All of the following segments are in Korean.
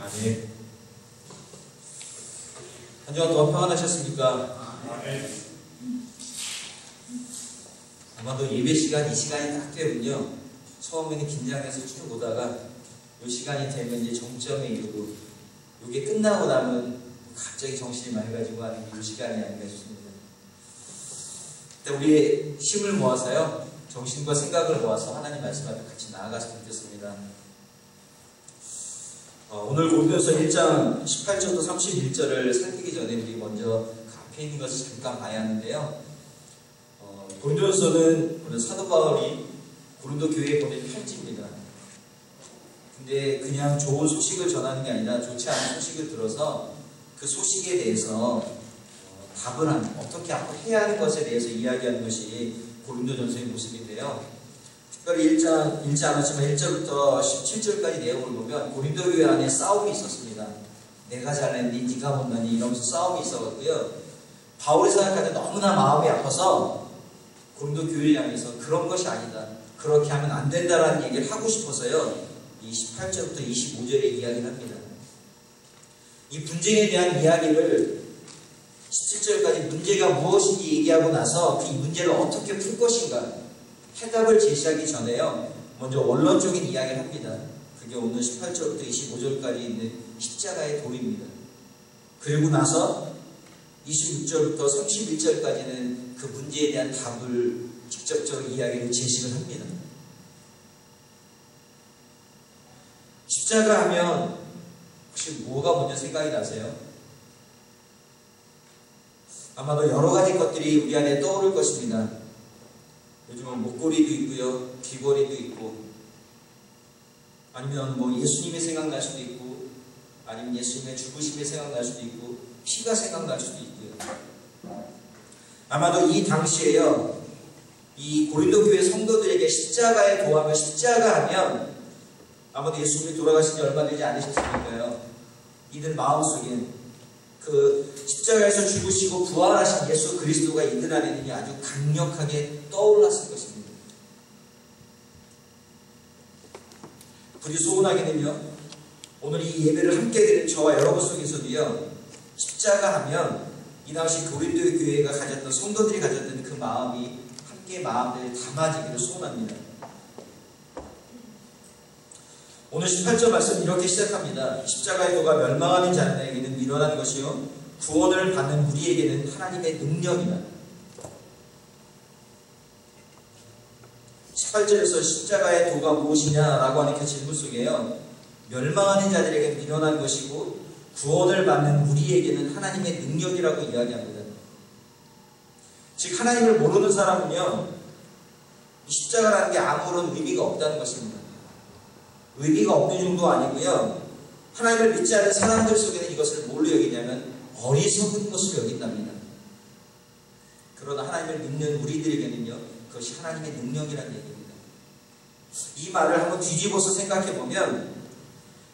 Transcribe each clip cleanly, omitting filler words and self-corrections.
아멘. 한 주간 동안 평안하셨습니까? 아마도 예배 시간, 이 시간이 딱 되면요, 처음에는 긴장해서 쭉 오다가 이 시간이 되면 이제 정점에 이르고 이게 끝나고 나면 갑자기 정신이 맑아지고 하는 이 시간이 아닌가 싶습니다. 우리의 힘을 모아서요, 정신과 생각을 모아서 하나님 말씀 앞에 같이 나아갔으면 좋겠습니다. 오늘 고린도서 1장 18절부터 31절을 살피기 전에 우리 먼저 그 앞에 있는 것을 잠깐 봐야 하는데요. 고린도서는 사도 바울이 고린도 교회에 보낸 편지입니다. 근데 그냥 좋은 소식을 전하는 게 아니라 좋지 않은 소식을 들어서 그 소식에 대해서 답을 하는, 어떻게 앞으로 해야 하는 것에 대해서 이야기하는 것이 고린도전서의 모습인데요. 특별히 1장 읽지 않았지만 1절부터 17절까지 내용을 보면 고린도 교회 안에 싸움이 있었습니다. 내가 잘났니? 네가 못났니? 이러면서 싸움이 있었고요. 바울이 생각할 때 너무나 마음이 아파서 고린도 교회를 향해서 그런 것이 아니다, 그렇게 하면 안 된다라는 얘기를 하고 싶어서요, 이 18절부터 25절에 이야기를 합니다. 이 분쟁에 대한 이야기를 17절까지 문제가 무엇인지 얘기하고 나서 그 문제를 어떻게 풀 것인가 해답을 제시하기 전에요, 먼저 원론적인 이야기를 합니다. 그게 오늘 18절부터 25절까지 있는 십자가의 도입니다. 그리고 나서 26절부터 31절까지는 그 문제에 대한 답을 직접적으로 이야기를 제시를 합니다. 십자가 하면 혹시 뭐가 먼저 생각이 나세요? 아마도 여러 가지 것들이 우리 안에 떠오를 것입니다. 요즘은 목걸이도 있고요, 귀걸이도 있고, 아니면 뭐 예수님이 생각날 수도 있고, 아니면 예수님의 죽으심이 생각날 수도 있고, 피가 생각날 수도 있고요. 아마도 이 당시에요, 이 고린도 교회 성도들에게 십자가에 도하면, 십자가 하면 아마도 예수님이 돌아가신 지 얼마 되지 않으셨을 거예요. 이들 마음속에 그 십자가에서 죽으시고 부활하신 예수 그리스도가 이들 안에는 아주 강력하게 떠올랐을 것입니다. 부디 소원하게는요, 오늘 이 예배를 함께 드린 저와 여러분 속에서도요, 십자가 하면 이 당시 고린도 교회가 가졌던, 성도들이 가졌던 그 마음이 함께 마음을 담아지기를 소원합니다. 오늘 18절 말씀 이렇게 시작합니다. 십자가의 도가 멸망하는 자들에게는 미련한 것이요 구원을 받는 우리에게는 하나님의 능력이다. 18절에서 십자가의 도가 무엇이냐라고 하는 그 질문 속에요, 멸망하는 자들에게는 미련한 것이고 구원을 받는 우리에게는 하나님의 능력이라고 이야기합니다. 즉 하나님을 모르는 사람은요, 십자가라는 게 아무런 의미가 없다는 것입니다. 의미가 없는 정도 아니고요, 하나님을 믿지 않는 사람들 속에는 이것을 뭘로 여기냐면 어리석은 것으로 여긴답니다. 그러나 하나님을 믿는 우리들에게는요, 그것이 하나님의 능력이라는 얘기입니다. 이 말을 한번 뒤집어서 생각해보면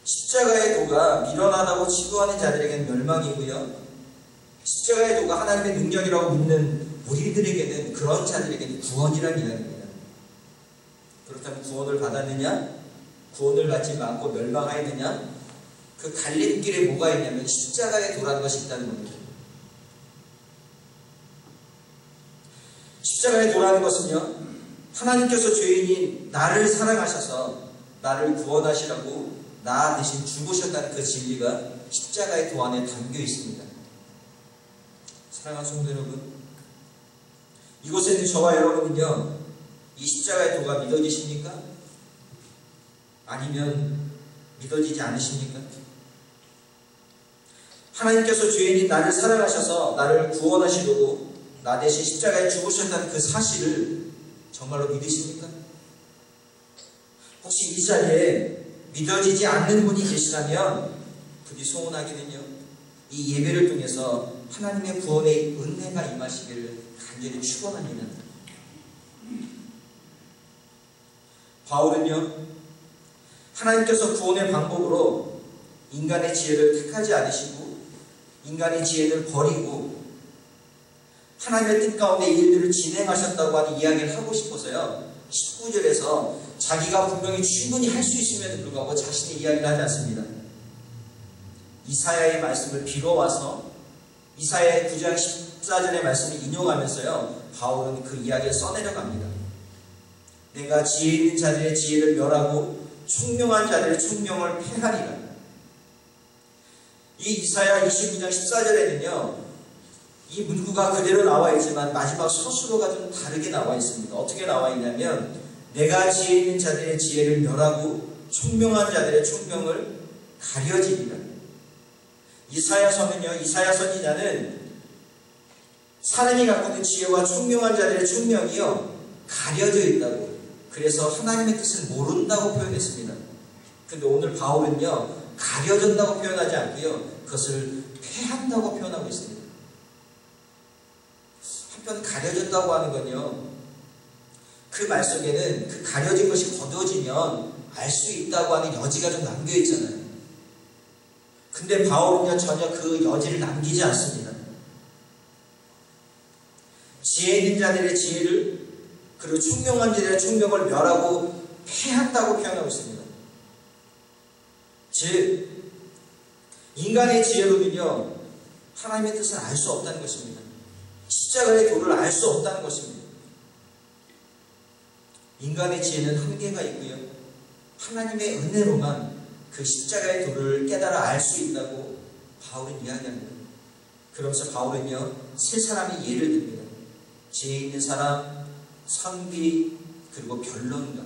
십자가의 도가 미련하다고 치부하는 자들에게는 멸망이고요, 십자가의 도가 하나님의 능력이라고 믿는 우리들에게는, 그런 자들에게는 구원이라는 이야기입니다. 그렇다면 구원을 받았느냐? 구원을 받지 않고 멸망하였느냐? 그 갈림길에 뭐가 있냐면 십자가에 도라는 것이 있다는 겁니다. 십자가에 도라는 것은요, 하나님께서 죄인인 나를 사랑하셔서 나를 구원하시라고 나 대신 죽으셨다는 그 진리가 십자가의 도 안에 담겨 있습니다. 사랑하는 성도 여러분, 이곳에 있는 저와 여러분은요, 이 십자가의 도가 믿어지십니까? 아니면 믿어지지 않으십니까? 하나님께서 죄인인 나를 사랑하셔서 나를 구원하시려고 나 대신 십자가에 죽으셨다는 그 사실을 정말로 믿으십니까? 혹시 이 자리에 믿어지지 않는 분이 계시다면 부디 소원하기는요, 이 예배를 통해서 하나님의 구원의 은혜가 임하시기를 간절히 축원합니다. 바울은요, 하나님께서 구원의 방법으로 인간의 지혜를 택하지 않으시고 인간의 지혜를 버리고 하나님의 뜻 가운데 일들을 진행하셨다고 하는 이야기를 하고 싶어서요, 19절에서 자기가 분명히 충분히 할 수 있음에도 불구하고 자신의 이야기를 하지 않습니다. 이사야의 말씀을 빌어와서 이사야의 9장 14절의 말씀을 인용하면서요, 바울은 그 이야기를 써내려갑니다. 내가 지혜 있는 자들의 지혜를 멸하고 총명한 자들의 총명을 폐하리라. 이 이사야 29장 14절에는요, 이 문구가 그대로 나와 있지만 마지막 서술어가 좀 다르게 나와 있습니다. 어떻게 나와 있냐면, 내가 지혜 있는 자들의 지혜를 멸하고 총명한 자들의 총명을 가려지리라. 이사야서는요, 이사야 선지자는 사람이 갖고 있는 지혜와 총명한 자들의 총명이요, 가려져 있다고, 그래서 하나님의 뜻을 모른다고 표현했습니다. 근데 오늘 바울은요, 가려졌다고 표현하지 않고요, 그것을 패한다고 표현하고 있습니다. 한편 가려졌다고 하는 건요, 그 말 속에는 그 가려진 것이 거두어지면 알 수 있다고 하는 여지가 좀 남겨 있잖아요. 근데 바울은요, 전혀 그 여지를 남기지 않습니다. 지혜 있는 자들의 지혜를, 그리고 총명한 자들의 총명을 멸하고 패한다고 표현하고 있습니다. 즉, 인간의 지혜로는요, 하나님의 뜻을 알 수 없다는 것입니다. 십자가의 도를 알 수 없다는 것입니다. 인간의 지혜는 한계가 있고요, 하나님의 은혜로만 그 십자가의 도를 깨달아 알 수 있다고 바울은 이야기합니다. 그러면서 바울은요, 세 사람의 예를 듭니다. 지혜 있는 사람, 선비, 그리고 변론가.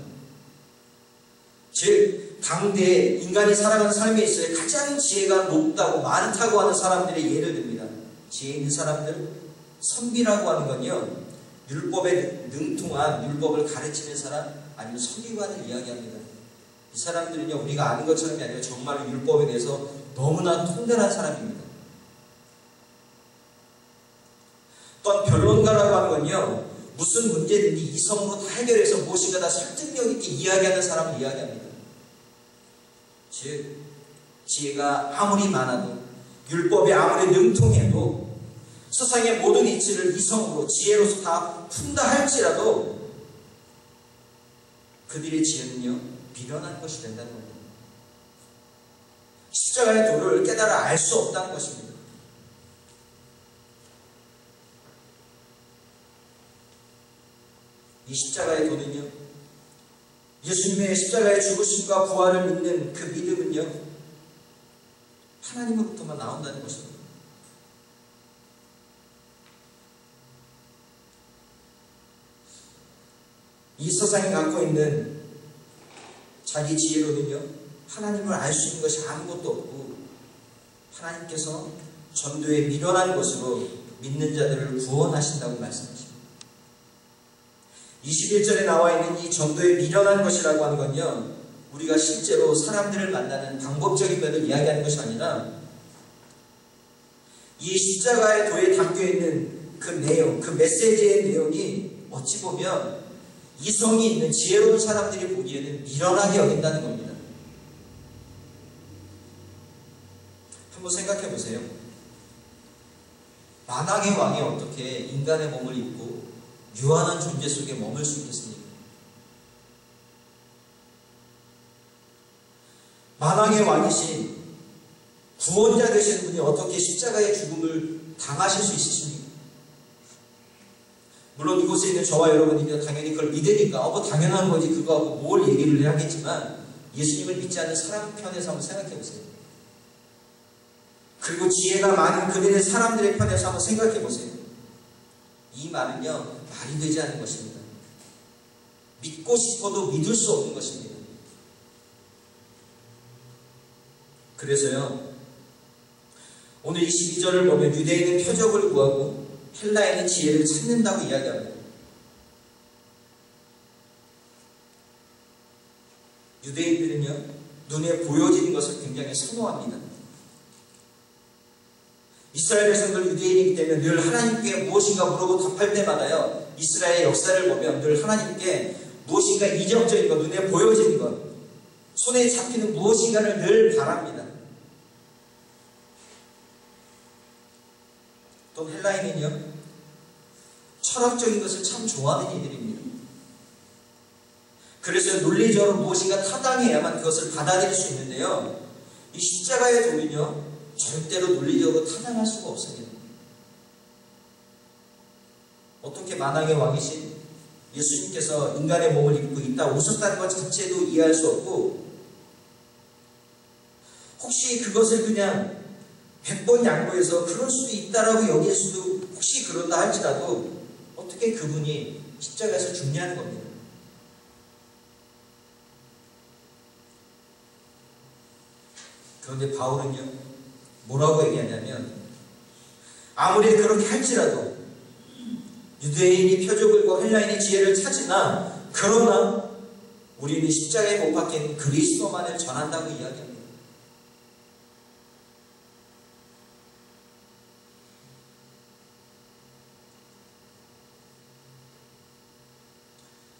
즉, 당대에 인간이 살아가는 삶에 있어서 가장 지혜가 높다고 많다고 하는 사람들의 예를 듭니다. 지혜 있는 사람들, 선비라고 하는 건요, 율법에 능통한, 율법을 가르치는 사람, 아니면 선비관을 이야기합니다. 이 사람들은요, 우리가 아는 것처럼이 아니라 정말로 율법에 대해서 너무나 통달한 사람입니다. 또한 변론가라고 하는 건요, 무슨 문제든지 이성으로 다 해결해서 무엇인가 다 설득력 있게 이야기하는 사람을 이야기합니다. 즉, 지혜가 아무리 많아도, 율법에 아무리 능통해도, 세상의 모든 이치를 이성으로, 지혜로서 다 푼다 할지라도 그들의 지혜는요, 미련한 것이 된다는 겁니다. 십자가의 도를 깨달아 알 수 없다는 것입니다. 이 십자가의 도는요, 예수님의 십자가의 죽으심과 부활을 믿는 그 믿음은요, 하나님으로부터만 나온다는 것입니다. 이 세상이 갖고 있는 자기 지혜로는요, 하나님을 알 수 있는 것이 아무것도 없고, 하나님께서 전도에 미련한 것으로 믿는 자들을 구원하신다고 말씀하십니다. 21절에 나와 있는 이 전도에 미련한 것이라고 하는 건요, 우리가 실제로 사람들을 만나는 방법적인 면을 이야기하는 것이 아니라, 이 십자가의 도에 담겨있는 그 내용, 그 메시지의 내용이 어찌 보면 이성이 있는 지혜로운 사람들이 보기에는 미련하게 여긴다는 겁니다. 한번 생각해 보세요. 만왕의 왕이 어떻게 인간의 몸을 입고 유한한 존재 속에 머물 수 있겠습니까? 만왕의 왕이신 구원자 되시는 분이 어떻게 십자가의 죽음을 당하실 수 있으십니까? 물론 이곳에 있는 저와 여러분이 당연히 그걸 믿으니까 뭐 당연한 거지 그거하고 뭘 얘기를 해야겠지만, 예수님을 믿지 않는 사람 편에서 한번 생각해 보세요. 그리고 지혜가 많은 그들의 사람들의 편에서 한번 생각해 보세요. 이 말은요, 말이 되지 않는 것입니다. 믿고 싶어도 믿을 수 없는 것입니다. 그래서요, 오늘 22절을 보면 유대인은 표적을 구하고 헬라인은 지혜를 찾는다고 이야기합니다. 유대인들은요, 눈에 보여지는 것을 굉장히 선호합니다. 이스라엘 백성들 유대인이기 때문에 늘 하나님께 무엇인가 물어보고 답할 때마다요, 이스라엘의 역사를 보면 늘 하나님께 무엇인가 이정적인 것, 눈에 보여지는 것, 손에 잡히는 무엇인가를 늘 바랍니다. 또 헬라인은요, 철학적인 것을 참 좋아하는 이들입니다. 그래서 논리적으로 무엇인가 타당해야만 그것을 받아들일 수 있는데요, 이 십자가의 도는요, 절대로 논리적으로 타당할 수가 없습니다. 어떻게 만왕의 왕이신 예수님께서 인간의 몸을 입고 있다 오셨다는 것 자체도 이해할 수 없고, 혹시 그것을 그냥 100번 양보해서 그럴 수도 있다라고 여길 수도 혹시 그런다 할지라도 어떻게 그분이 십자가에서 죽냐는 겁니다. 그런데 바울은요, 뭐라고 얘기하냐면, 아무리 그렇게 할지라도 유대인이 표적을과 헬라인의 지혜를 찾으나 그러나 우리는 십자가에 못 박힌 그리스도만을 전한다고 이야기합니다.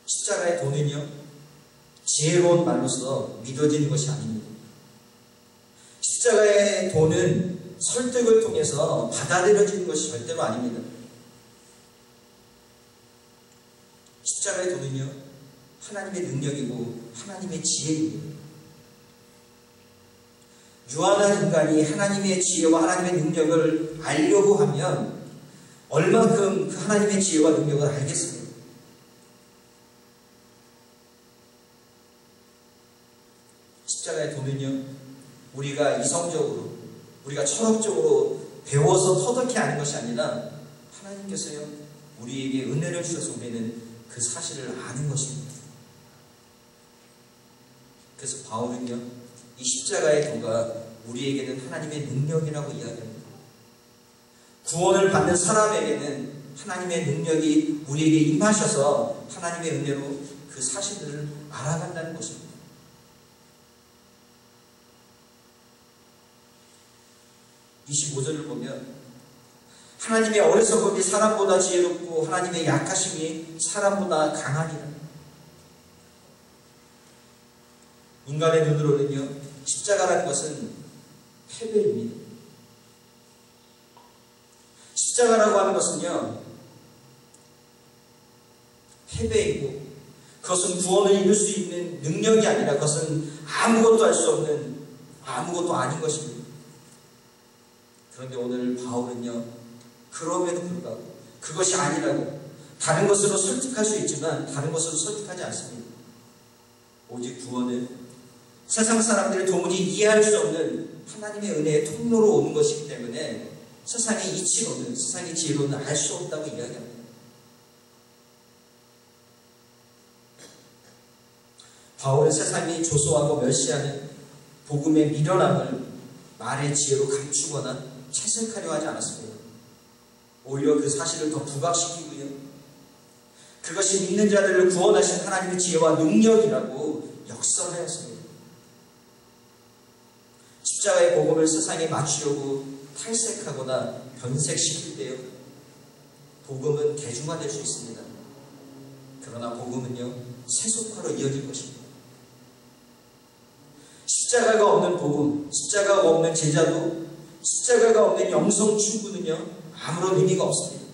십자가의 도는요, 지혜로운 말로서 믿어지는 것이 아닙니다. 십자가의 도는 설득을 통해서 받아들여지는 것이 절대로 아닙니다. 십자가의 도는요, 하나님의 능력이고 하나님의 지혜입니다. 유한한 인간이 하나님의 지혜와 하나님의 능력을 알려고 하면 얼만큼 그 하나님의 지혜와 능력을 알겠습니까? 십자가의 도는요, 우리가 이성적으로, 우리가 철학적으로 배워서 터득해 아는 것이 아니라 하나님께서요, 우리에게 은혜를 주셔서 우리는 그 사실을 아는 것입니다. 그래서 바울은요, 이 십자가의 도가 우리에게는 하나님의 능력이라고 이야기합니다. 구원을 받는 사람에게는 하나님의 능력이 우리에게 임하셔서 하나님의 은혜로 그 사실들을 알아간다는 것입니다. 25절을 보면 하나님의 어리석음이 사람보다 지혜롭고 하나님의 약하심이 사람보다 강하니라. 인간의 눈으로는요, 십자가라는 것은 패배입니다. 십자가라고 하는 것은요, 패배이고 그것은 구원을 이룰 수 있는 능력이 아니라 그것은 아무것도 할 수 없는 아무것도 아닌 것입니다. 그런데 오늘 바울은요, 그럼에도 불구하고 그것이 아니라고 다른 것으로 설득할 수 있지만 다른 것으로 설득하지 않습니다. 오직 구원은 세상 사람들이 도무지 이해할 수 없는 하나님의 은혜의 통로로 오는 것이기 때문에 세상의 이치로는, 세상의 지혜로는 알 수 없다고 이야기합니다. 바울은 세상이 조소하고 멸시하는 복음의 미련함을 말의 지혜로 감추거나 채색하려 하지 않았습니다. 오히려 그 사실을 더 부각시키고요, 그것이 믿는 자들을 구원하신 하나님의 지혜와 능력이라고 역설하였습니다. 십자가의 복음을 세상에 맞추려고 탈색하거나 변색시킬 때요, 복음은 대중화될 수 있습니다. 그러나 복음은요, 세속화로 이어질 것입니다. 십자가가 없는 복음, 십자가가 없는 제자도, 십자가가 없는 영성 충고는요, 아무런 의미가 없습니다.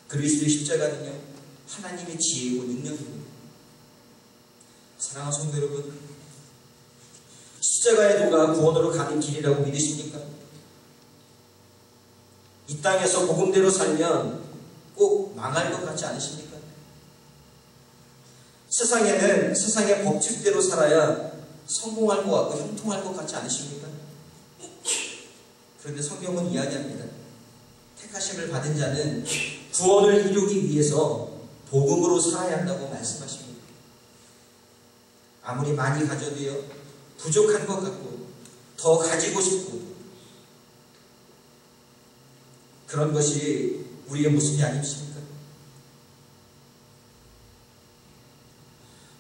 그리스도의 십자가는요, 하나님의 지혜이고 능력입니다. 사랑하는 성도 여러분, 십자가의 도가 구원으로 가는 길이라고 믿으십니까? 이 땅에서 복음대로 살면 꼭 망할 것 같지 않으십니까? 세상에는 세상의 법칙대로 살아야 성공할 것 같고 형통할 것 같지 않으십니까? 그런데 성경은 이야기합니다. 택하심을 받은 자는 구원을 이루기 위해서 복음으로 살아야 한다고 말씀하십니다. 아무리 많이 가져도요, 부족한 것 같고 더 가지고 싶고 그런 것이 우리의 모습이 아니십니까?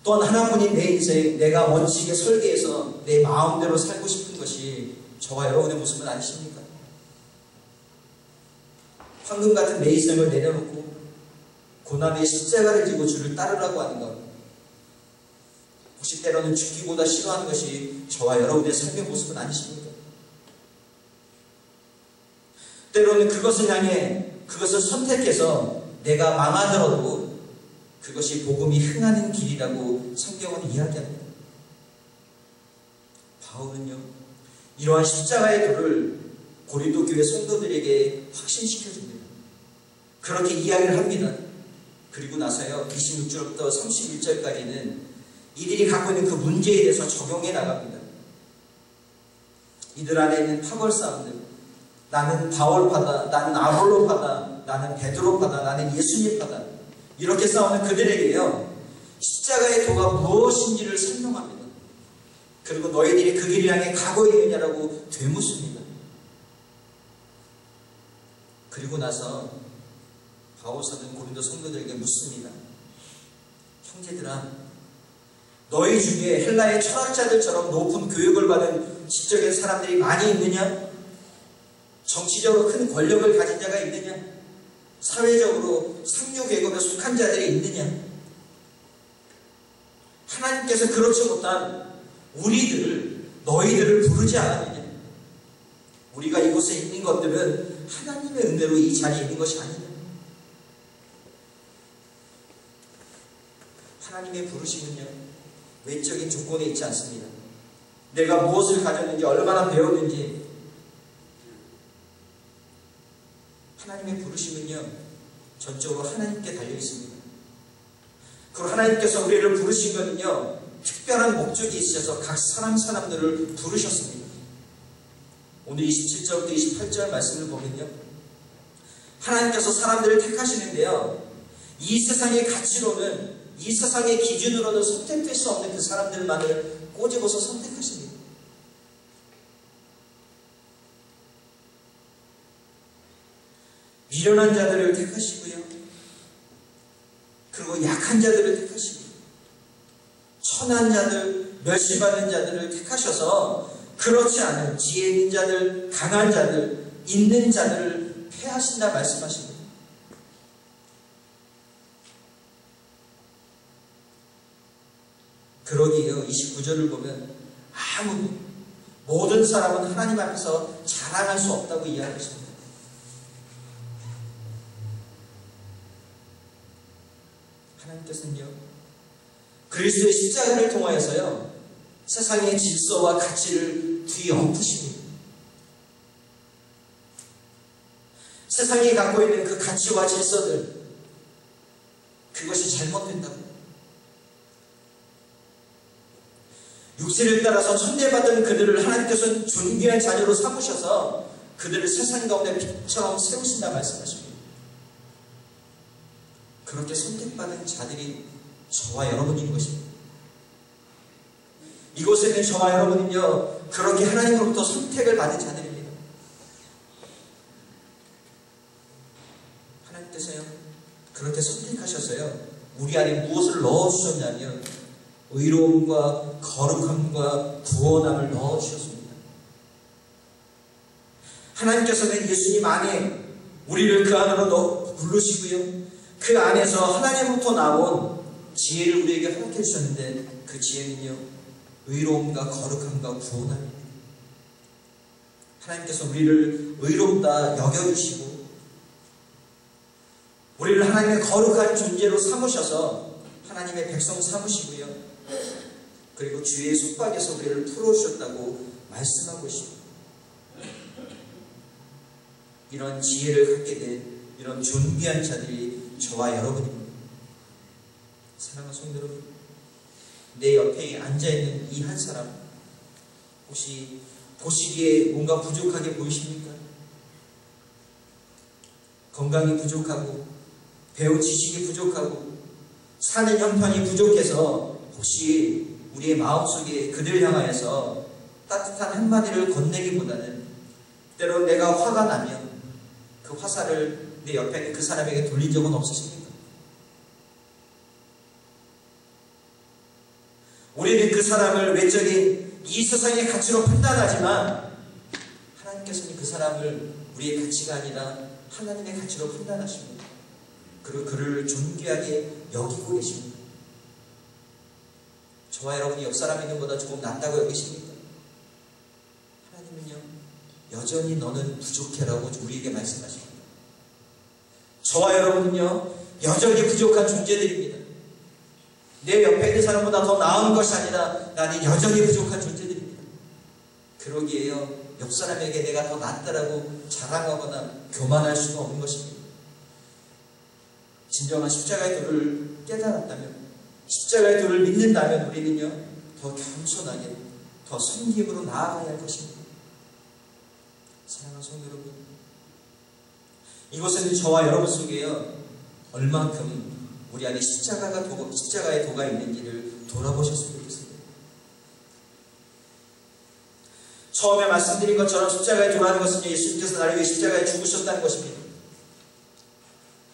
또한 하나뿐인 내 인생, 내가 원칙에 설계해서 내 마음대로 살고 싶은 것이 저와 여러분의 모습은 아니십니까? 황금 같은 내 인생을 내려놓고 고난의 십자가를 지고 주를 따르라고 하는 것, 혹시 때로는 죽기보다 싫어하는 것이 저와 여러분의 삶의 모습은 아니십니까? 때로는 그것을 향해, 그것을 선택해서 내가 망하더라도 그것이 복음이 흥하는 길이라고 성경은 이야기합니다. 바울은요, 이러한 십자가의 도를 고린도 교회 성도들에게 확신시켜줍니다. 그렇게 이야기를 합니다. 그리고 나서요, 26절부터 31절까지는 이들이 갖고 있는 그 문제에 대해서 적용해 나갑니다. 이들 안에 있는 파벌 싸움들, 나는 바울파다, 나는 아볼로파다, 나는 베드로파다, 나는 예수님파다, 이렇게 싸우는 그들에게요, 십자가의 도가 무엇인지를 설명합니다. 그리고 너희들이 그 길을 향해 가고 있느냐라고 되묻습니다. 그리고 나서 바울사는 고린도 성도들에게 묻습니다. 형제들아, 너희 중에 헬라의 철학자들처럼 높은 교육을 받은 지적인 사람들이 많이 있느냐? 정치적으로 큰 권력을 가진 자가 있느냐? 사회적으로 상류계급에 속한 자들이 있느냐? 하나님께서 그렇지 못한 너희들을 부르지 않았느냐? 우리가 이곳에 있는 것들은 하나님의 은혜로 이 자리에 있는 것이 아니냐? 하나님의 부르심은요, 외적인 조건에 있지 않습니다. 내가 무엇을 가졌는지, 얼마나 배웠는지. 하나님의 부르심은요, 전적으로 하나님께 달려 있습니다. 그리고 하나님께서 우리를 부르신 것은요, 특별한 목적이 있어서 각 사람들을 부르셨습니다. 오늘 27절부터 28절 말씀을 보면요, 하나님께서 사람들을 택하시는데요, 이 세상의 가치로는, 이 세상의 기준으로는 선택될 수 없는 그 사람들만을 꼬집어서 선택하십니다. 미련한 자들을 택하시고요, 그리고 약한 자들을 택하시고, 천한 자들, 멸시받는 자들을 택하셔서 그렇지 않은 지혜 있는 자들, 강한 자들, 있는 자들을 패하신다 말씀하십니다. 그러기에요, 29절을 보면 모든 사람은 하나님 앞에서 자랑할 수 없다고 이야기하십니다. 하나님께서는요, 그리스도의 십자가를 통하여서요, 세상의 질서와 가치를 뒤엎으십니다. 세상이 갖고 있는 그 가치와 질서들, 그것이 잘못된다고, 육체를 따라서 천대받은 그들을 하나님께서는 존귀한 자녀로 삼으셔서 그들을 세상 가운데 빛처럼 세우신다 말씀하십니다. 그렇게 선택받은 자들이 저와 여러분인 것입니다. 이곳에 있는 저와 여러분은요, 그렇게 하나님으로부터 선택을 받은 자들입니다. 하나님께서요, 그렇게 선택하셔서요, 우리 안에 무엇을 넣어주셨냐면 의로움과 거룩함과 구원함을 넣어주셨습니다. 하나님께서는 예수님 안에 우리를 그 안으로 부르시고요, 그 안에서 하나님으로부터 나온 지혜를 우리에게 허락해 주셨는데, 그 지혜는요, 의로움과 거룩함과 구원함입니다. 하나님께서 우리를 의롭다 여겨주시고 우리를 하나님의 거룩한 존재로 삼으셔서 하나님의 백성 삼으시고요, 그리고 주의 속박에서 우리를 풀어주셨다고 말씀하고 있습니다. 이런 지혜를 갖게 된 이런 존귀한 자들이 저와 여러분입니다. 사랑하는 성도 여러분, 내 옆에 앉아있는 이 한 사람, 혹시 보시기에 뭔가 부족하게 보이십니까? 건강이 부족하고 배운 지식이 부족하고 사는 형편이 부족해서 혹시 우리의 마음속에 그들 향하여서 따뜻한 한마디를 건네기보다는 때로 내가 화가 나면 그 화살을 내 옆에 있는 그 사람에게 돌린 적은 없으십니까? 우리는 그 사람을 외적인 이 세상의 가치로 판단하지만 하나님께서는 그 사람을 우리의 가치가 아니라 하나님의 가치로 판단하십니다. 그리고 그를 존귀하게 여기고 계십니다. 저와 여러분이 옆 사람 있는 것보다 조금 낫다고 여기십니까? 하나님은요, 여전히 너는 부족해라고 우리에게 말씀하십니다. 저와 여러분은요, 여전히 부족한 존재들입니다. 내 옆에 있는 사람보다 더 나은 것이 아니라 나는 여전히 부족한 존재들입니다. 그러기에요, 옆 사람에게 내가 더 낫다라고 자랑하거나 교만할 수가 없는 것입니다. 진정한 십자가의 도를 깨달았다면, 십자가의 도를 믿는다면 우리는요, 더 겸손하게, 더 섬김으로 나아가야 할 것입니다. 사랑하는 성도 여러분, 이곳에는 저와 여러분 속에요, 얼만큼 우리 안에 십자가의 도가 있는지를 돌아보셨으면 좋겠습니다. 처음에 말씀드린 것처럼 십자가의 도라는 것은 예수님께서 나를 위해 십자가에 죽으셨다는 것입니다.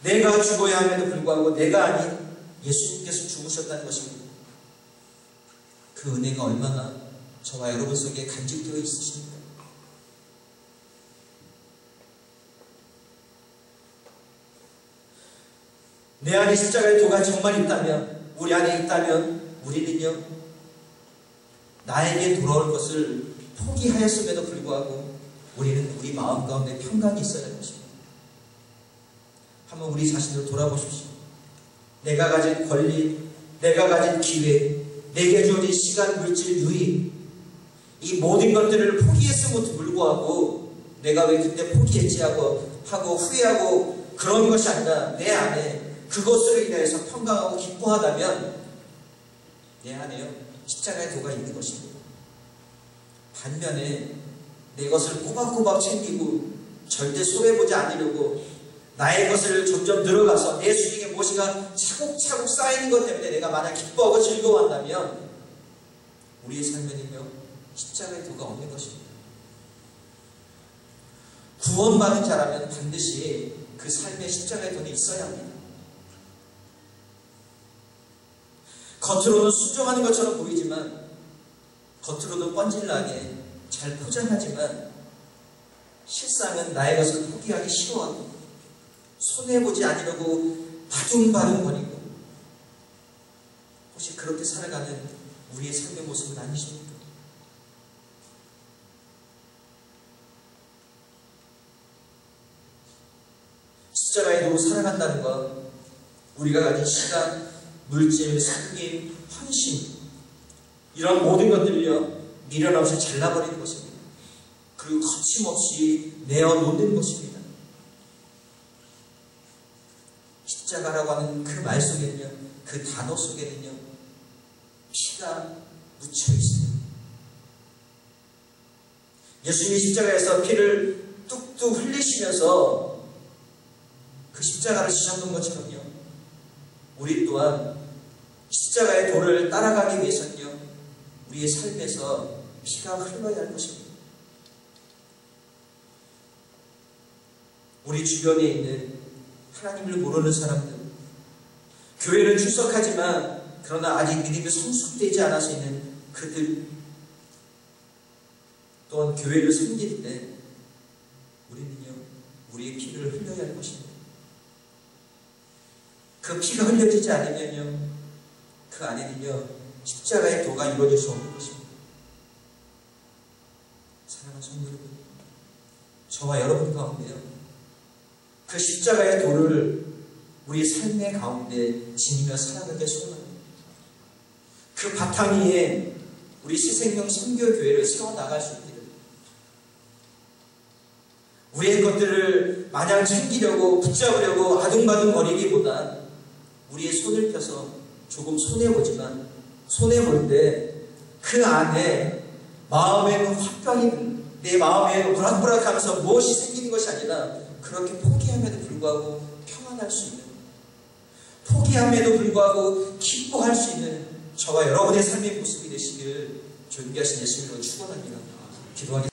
내가 죽어야 함에도 불구하고 내가 아닌 예수님께서 죽으셨다는 것입니다. 그 은혜가 얼마나 저와 여러분 속에 간직되어 있으십니까? 내 안에 십자가의 도가 정말 있다면, 우리 안에 있다면 우리는요, 나에게 돌아올 것을 포기하였음에도 불구하고 우리는 우리 마음 가운데 평강이 있어야 할 것입니다. 한번 우리 자신을 돌아보십시오. 내가 가진 권리, 내가 가진 기회, 내게 주어진 시간, 물질, 유익, 이 모든 것들을 포기했음에도 불구하고 내가 왜 그때 포기했지 하고 후회하고 그런 것이 아니라 내 안에 그것으로 인해서 평강하고 기뻐하다면 내 안에요, 십자가의 도가 있는 것입니다. 반면에 내 것을 꼬박꼬박 챙기고 절대 손해보지 않으려고 나의 것을 점점 늘어가서 내 수익에 무엇인가 차곡차곡 쌓이는 것 때문에 내가 만약 기뻐하고 즐거워한다면 우리의 삶에는요, 십자가의 도가 없는 것입니다. 구원받은 자라면 반드시 그 삶에 십자가의 도는 있어야 합니다. 겉으로는 순종하는 것처럼 보이지만, 겉으로는 뻔질나게 잘 포장하지만 실상은 나의 것을 포기하기 싫어하고 손해보지 않으려고 바둥바둥 거리고, 혹시 그렇게 살아가는 우리의 삶의 모습은 아니십니까? 십자가의 도로 살아간다는 것, 우리가 가진 시간, 물질, 섬김, 헌신, 이런 모든 것들을요, 미련 없이 잘라버리는 것입니다. 그리고 거침없이 내어놓는 것입니다. 십자가라고 하는 그 말 속에는요, 그 단어 속에는요, 피가 묻혀 있습니다. 예수님이 십자가에서 피를 뚝뚝 흘리시면서 그 십자가를 지셨던 것처럼요, 우리 또한 십자가의 도를 따라가기 위해서는요, 우리의 삶에서 피가 흘러야 할 것입니다. 우리 주변에 있는 하나님을 모르는 사람들, 교회는 출석하지만 그러나 아직 믿음이 성숙되지 않아서 있는 그들, 또한 교회를 섬길 때 우리는요, 우리의 피를 흘려야 할 것입니다. 그 피가 흘려지지 않으면요, 그 안에는요, 십자가의 도가 이루어질 수 없는 것입니다. 사랑하는 성도 여러분, 저와 여러분 가운데요, 그 십자가의 도를 우리 삶의 가운데 지니며 살아가게 소원합니다. 그 바탕 위에 우리 새생명 선교교회를 세워나갈 수 있기를, 우리의 것들을 마냥 챙기려고 붙잡으려고 아둥바둥 거리기보다 우리의 손을 펴서 조금 손해보지만 손해볼 때 그 안에 마음에는 화병이, 내 마음에 무락무락하면서 무엇이 생기는 것이 아니라 그렇게 포기함에도 불구하고 평안할 수 있는, 포기함에도 불구하고 기뻐할 수 있는 저와 여러분의 삶의 모습이 되시길 존귀하신 예수님으로 축원합니다. 기도하겠습니다.